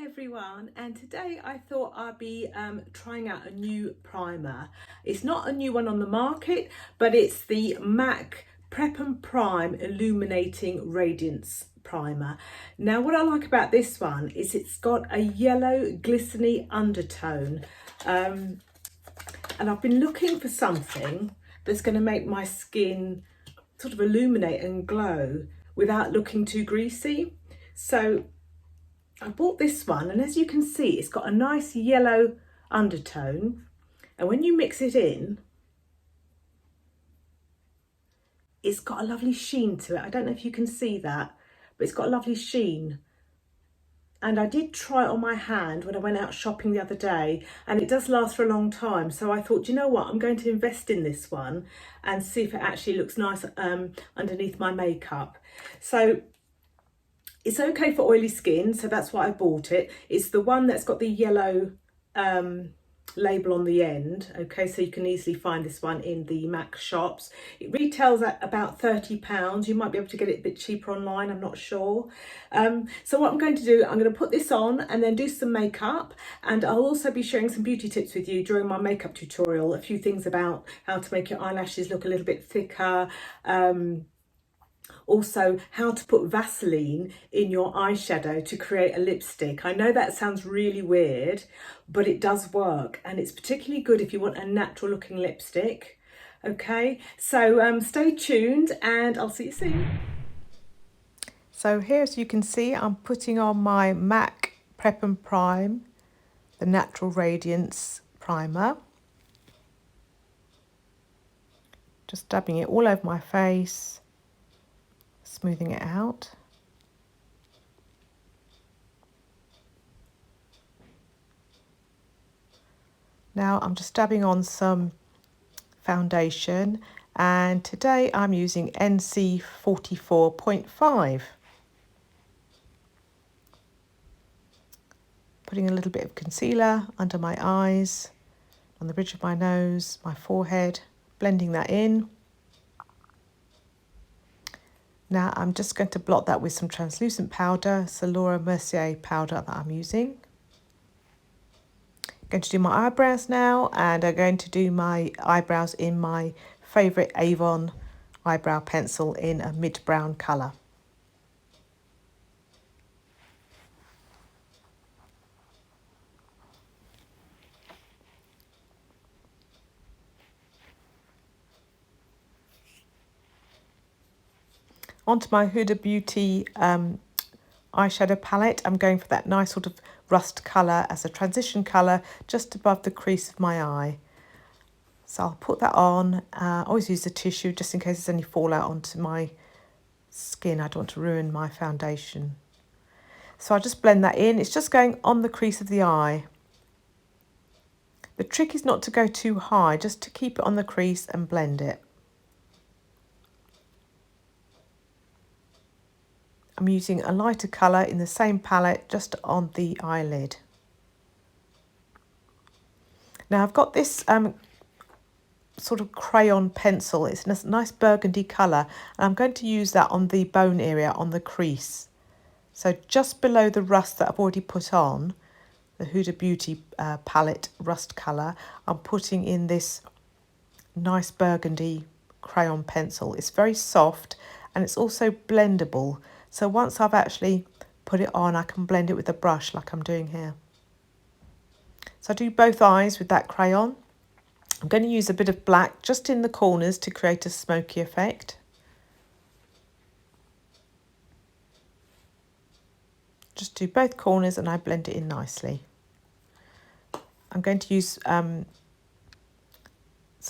everyone, and today I thought I'd be trying out a new primer. It's not a new one on the market, but it's the MAC Prep and Prime Illuminating Radiance primer. Now what I like about this one is it's got a yellow glistening undertone, and I've been looking for something that's going to make my skin sort of illuminate and glow without looking too greasy. So I bought this one, and as you can see, it's got a nice yellow undertone, and when you mix it in, it's got a lovely sheen to it. I don't know if you can see that, but it's got a lovely sheen. And I did try it on my hand when I went out shopping the other day, and it does last for a long time. So I thought, you know what, I'm going to invest in this one and see if it actually looks nice underneath my makeup. So it's okay for oily skin, so that's why I bought it. It's the one that's got the yellow label on the end. Okay, so you can easily find this one in the MAC shops. It retails at about £30. You might be able to get it a bit cheaper online, I'm not sure. So what I'm going to do, I'm going to put this on and then do some makeup, and I'll also be sharing some beauty tips with you during my makeup tutorial. A few things about how to make your eyelashes look a little bit thicker, also how to put Vaseline in your eyeshadow to create a lipstick. I know that sounds really weird, but it does work, and it's particularly good if you want a natural looking lipstick. Okay, so stay tuned and I'll see you soon. So here, as you can see, I'm putting on my MAC Prep and Prime, the Natural Radiance Primer. Just dabbing it all over my face, smoothing it out. Now I'm just dabbing on some foundation, and today I'm using NC 44.5. Putting a little bit of concealer under my eyes, on the bridge of my nose, my forehead, blending that in. Now I'm just going to blot that with some translucent powder, it's the Laura Mercier powder that I'm using. I'm going to do my eyebrows now, and I'm going to do my eyebrows in my favourite Avon eyebrow pencil in a mid-brown colour. Onto my Huda Beauty eyeshadow palette. I'm going for that nice sort of rust colour as a transition colour just above the crease of my eye. So I'll put that on. Always use a tissue just in case there's any fallout onto my skin. I don't want to ruin my foundation. So I'll just blend that in. It's just going on the crease of the eye. The trick is not to go too high, just to keep it on the crease and blend it. I'm using a lighter colour in the same palette just on the eyelid. Now I've got this sort of crayon pencil. It's a nice burgundy colour, and I'm going to use that on the bone area, on the crease. So just below the rust that I've already put on, the Huda Beauty palette rust colour, I'm putting in this nice burgundy crayon pencil. It's very soft and it's also blendable. So once I've actually put it on, I can blend it with a brush like I'm doing here. So I do both eyes with that crayon. I'm going to use a bit of black just in the corners to create a smoky effect. Just do both corners and I blend it in nicely. I'm going to use some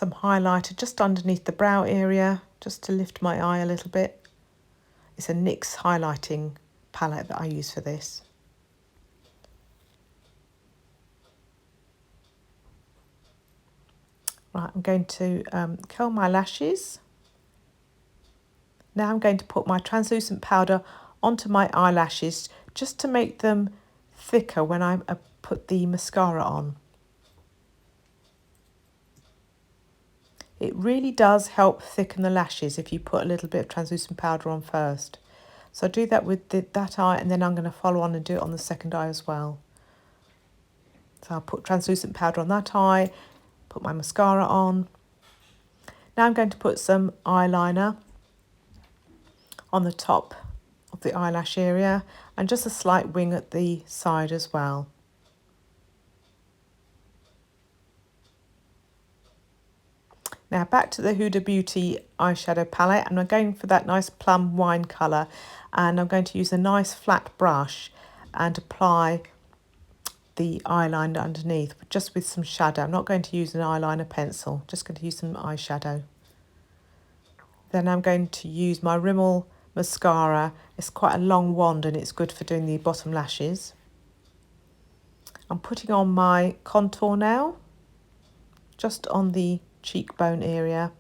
highlighter just underneath the brow area, just to lift my eye a little bit. It's a NYX highlighting palette that I use for this. Right, I'm going to curl my lashes. Now I'm going to put my translucent powder onto my eyelashes just to make them thicker when I put the mascara on. It really does help thicken the lashes if you put a little bit of translucent powder on first. So I do that with that eye, and then I'm going to follow on and do it on the second eye as well. So I'll put translucent powder on that eye, put my mascara on. Now I'm going to put some eyeliner on the top of the eyelash area and just a slight wing at the side as well. Now back to the Huda Beauty eyeshadow palette, and I'm going for that nice plum wine colour, and I'm going to use a nice flat brush and apply the eyeliner underneath, just with some shadow. I'm not going to use an eyeliner pencil, just going to use some eyeshadow. Then I'm going to use my Rimmel mascara. It's quite a long wand and it's good for doing the bottom lashes. I'm putting on my contour now, just on the cheekbone area.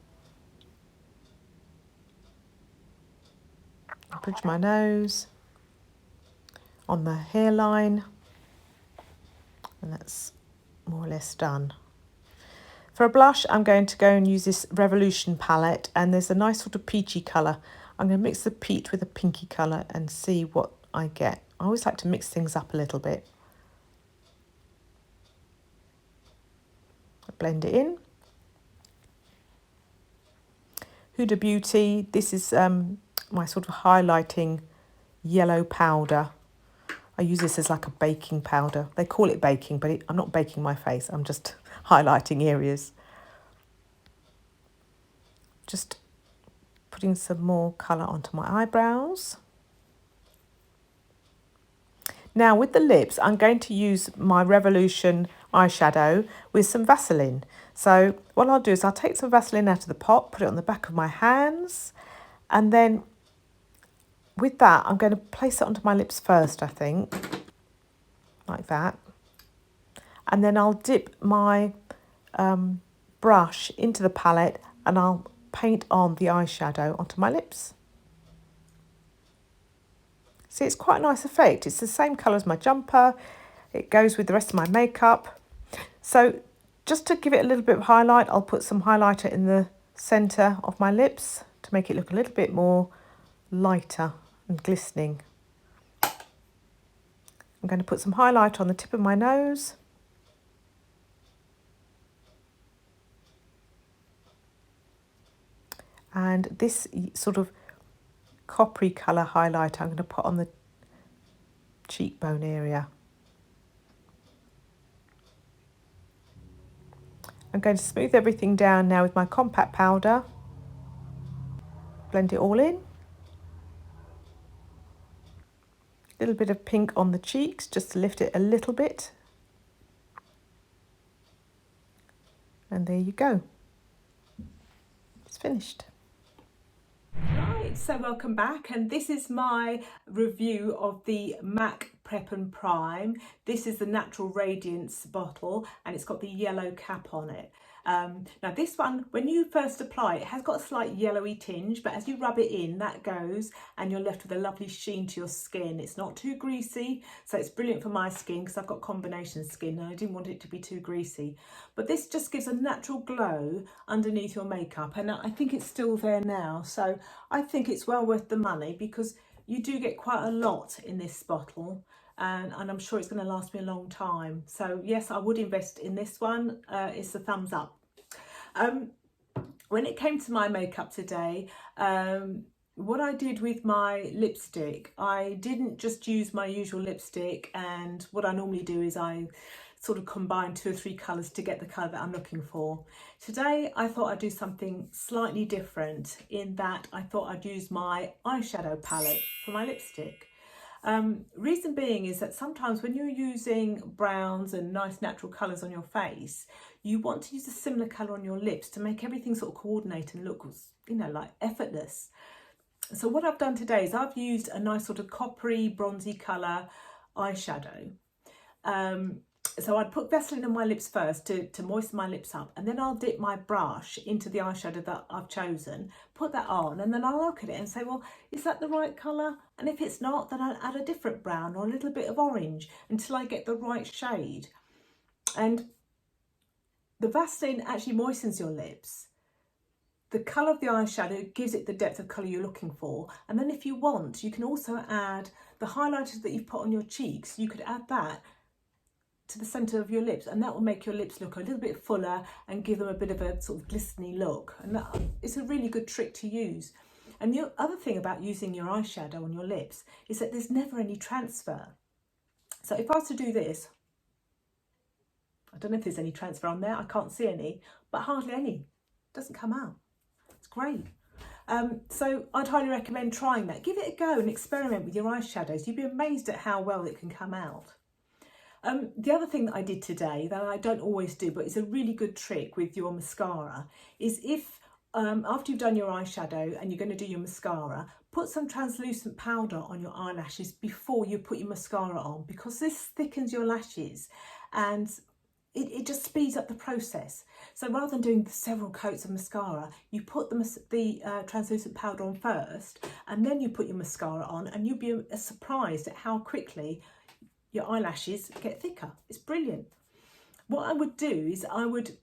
Bridge my nose, on the hairline, and that's more or less done. For a blush, I'm going to go and use this Revolution palette, and there's a nice sort of peachy colour. I'm going to mix the peach with a pinky colour and see what I get. I always like to mix things up a little bit. Blend it in. Huda Beauty, this is my sort of highlighting yellow powder. I use this as like a baking powder. They call it baking, but I'm not baking my face. I'm just highlighting areas. Just putting some more colour onto my eyebrows. Now with the lips, I'm going to use my Revolution eyeshadow with some Vaseline. So what I'll do is I'll take some Vaseline out of the pot, put it on the back of my hands, and then with that, I'm going to place it onto my lips first, I think, like that. And then I'll dip my brush into the palette and I'll paint on the eyeshadow onto my lips. See, it's quite a nice effect. It's the same colour as my jumper. It goes with the rest of my makeup. So just to give it a little bit of highlight, I'll put some highlighter in the centre of my lips to make it look a little bit more lighter and glistening. I'm going to put some highlight on the tip of my nose. And this sort of coppery colour highlighter I'm going to put on the cheekbone area. I'm going to smooth everything down now with my compact powder. Blend it all in. A little bit of pink on the cheeks just to lift it a little bit. And there you go. It's finished. Right, so welcome back, and this is my review of the MAC Prep and Prime. This is the Natural Radiance bottle and it's got the yellow cap on it. Now this one, when you first apply it, has got a slight yellowy tinge, but as you rub it in, that goes and you're left with a lovely sheen to your skin. It's not too greasy, so it's brilliant for my skin because I've got combination skin and I didn't want it to be too greasy. But this just gives a natural glow underneath your makeup, and I think it's still there now. So I think it's well worth the money because you do get quite a lot in this bottle. And I'm sure it's going to last me a long time. So yes, I would invest in this one. It's a thumbs up. When it came to my makeup today, what I did with my lipstick, I didn't just use my usual lipstick, and what I normally do is I sort of combine 2 or 3 colours to get the colour that I'm looking for. Today I thought I'd do something slightly different in that I thought I'd use my eyeshadow palette for my lipstick. Reason being is that sometimes when you're using browns and nice natural colours on your face, you want to use a similar colour on your lips to make everything sort of coordinate and look, you know, like effortless. So what I've done today is I've used a nice sort of coppery bronzy colour eyeshadow. So I'd put Vaseline on my lips first to moisten my lips up, and then I'll dip my brush into the eyeshadow that I've chosen, put that on, and then I'll look at it and say, well, is that the right colour? And if it's not, then I'll add a different brown or a little bit of orange until I get the right shade. And the Vaseline actually moistens your lips. The colour of the eyeshadow gives it the depth of colour you're looking for. And then if you want, you can also add the highlighter that you've put on your cheeks. You could add that to the centre of your lips, and that will make your lips look a little bit fuller and give them a bit of a sort of glistening look. And that, it's a really good trick to use. And the other thing about using your eyeshadow on your lips is that there's never any transfer. So if I was to do this, I don't know if there's any transfer on there, I can't see any, but hardly any. It doesn't come out. It's great. So I'd highly recommend trying that. Give it a go and experiment with your eyeshadows. You'd be amazed at how well it can come out. The other thing that I did today, that I don't always do, but it's a really good trick with your mascara, is if after you've done your eyeshadow and you're going to do your mascara, put some translucent powder on your eyelashes before you put your mascara on, because this thickens your lashes and it just speeds up the process. So rather than doing several coats of mascara, you put the translucent powder on first, and then you put your mascara on, and you'll be surprised at how quickly your eyelashes get thicker. It's brilliant. What I would do is I would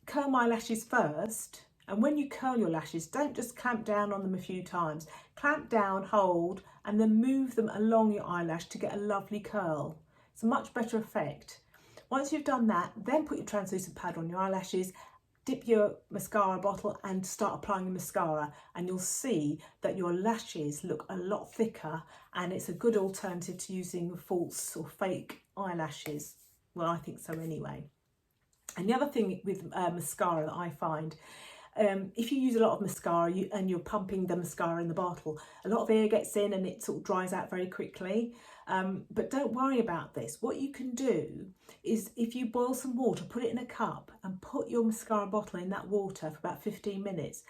curl my lashes first, and when you curl your lashes, don't just clamp down on them a few times. Clamp down, hold, and then move them along your eyelash to get a lovely curl. It's a much better effect. Once you've done that, then put your translucent powder on your eyelashes, dip your mascara bottle and start applying your mascara, and you'll see that your lashes look a lot thicker, and it's a good alternative to using false or fake eyelashes. Well, I think so anyway. And the other thing with mascara that I find, if you use a lot of mascara and you're pumping the mascara in the bottle, a lot of air gets in and it sort of dries out very quickly. But don't worry about this. What you can do is, if you boil some water, put it in a cup and put your mascara bottle in that water for about 15 minutes,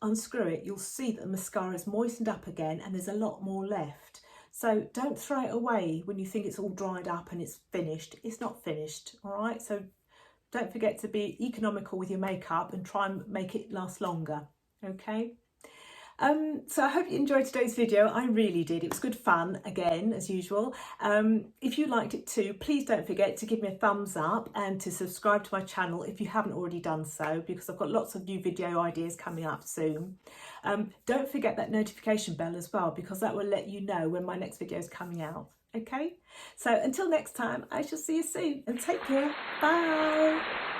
unscrew it, you'll see that the mascara is moistened up again and there's a lot more left. So don't throw it away when you think it's all dried up and it's finished. It's not finished, all right? So don't forget to be economical with your makeup and try and make it last longer, okay? So I hope you enjoyed today's video. I really did. It was good fun, again, as usual. If you liked it too, please don't forget to give me a thumbs up and to subscribe to my channel if you haven't already done so, because I've got lots of new video ideas coming up soon. Don't forget that notification bell as well, because that will let you know when my next video is coming out. Okay? So until next time, I shall see you soon, and take care. Bye.